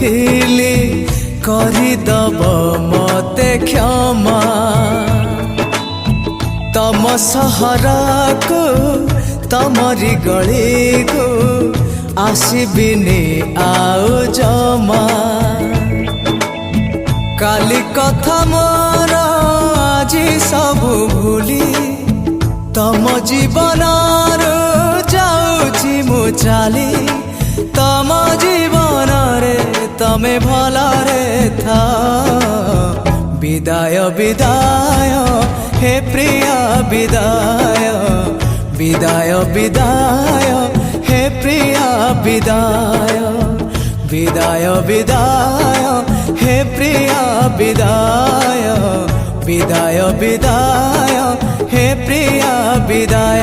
ଥିଲି କରିଦବ ମତେ କ୍ଷମା। ତମ ସହରକୁ ତମରି ଗଳିକୁ ଆସିବିନି ଆଉ ଜମା। କାଲି କଥା ମୋର ଆଜି ସବୁ ଭୁଲି ତମ ଜୀବନରୁ ଯାଉଛି ମୁଁ ଚାଲି। ତମ ଜୀବନରେ ତମେ ଭଲରେ ଥାଅ। ବିଦାୟ ବିଦାୟ ହେ ପ୍ରିୟ ବିଦାୟ। ବିଦାୟ ବିଦାୟ ହେ ପ୍ରିୟ ବିଦାୟ। ବିଦାୟ ବିଦାୟ ହେ ପ୍ରିୟ ବିଦାୟ। ବିଦାୟ ବିଦାୟ ହେ ପ୍ରିୟ ବିଦାୟ।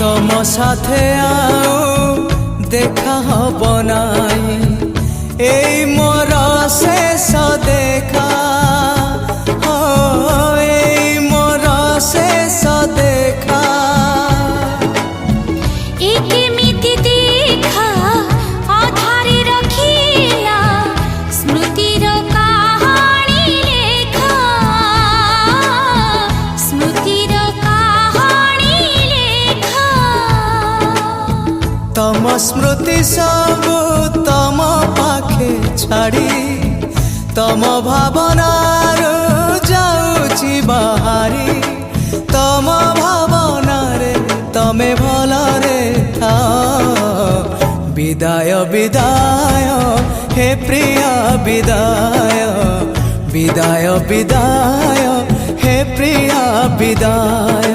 তম সাথে আও দেখা হব নাই, এই মোর শেষ দেখা। এই মোর শেষ দেখা। কেমিতি দেখা আধারে রখিলা স্মৃতির কাহানি লেখা। স্মৃতির কাহানি লেখা। তম স্মৃতি সবু তম পাখে ছাড়ি তম ভাবনার যাউছি বাহারি। তম ভাবনারে তমে ভলরে থাও। বিদায় বিদায় হে প্রিয় বিদায়। বিদায় বিদায় হে প্রিয় বিদায়।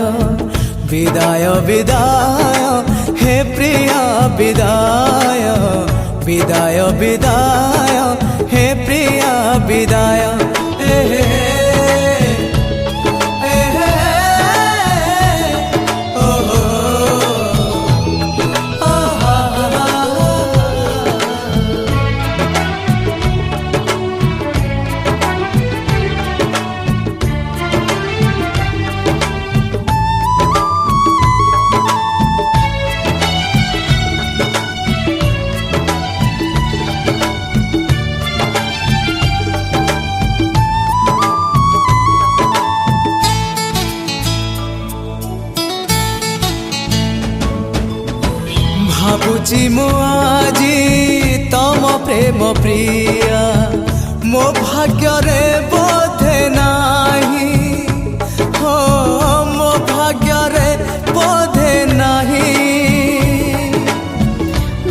বিদায় বিদায় হে প্রিয় বিদায়। বিদায় বিদায় হে প্রিয় বিদায়। ভাবুছি মু আজি তম প্রেম প্রিয়া। মো ভাগ্যরে বোধে নাহি। মো ভাগ্যরে বোধে নাহি।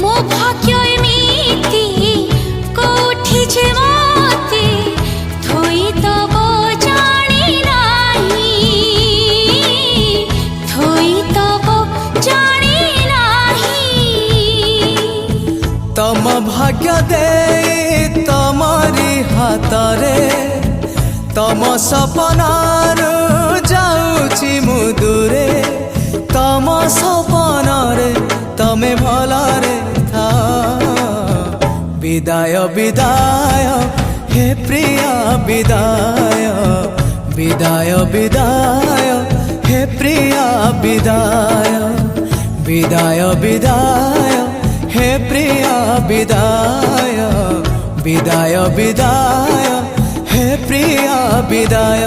মো ভাগ্য এমিতি কোঠি যে মতে থই তব জানি নাহি। থই তব জানি নাহি। তম ভাগ্য দে তমরি হাতরে তম সপনার যাউছি মু দূরে। তম সপনারে তমে ভলরে থাও। বিদায় বিদায় হে প্রিয় বিদায়। বিদায় বিদায় হে প্রিয় বিদায়। বিদায় বিদায় হে প্রিয় বিদায়। বিদায় বিদায় হে প্রিয় বিদায়।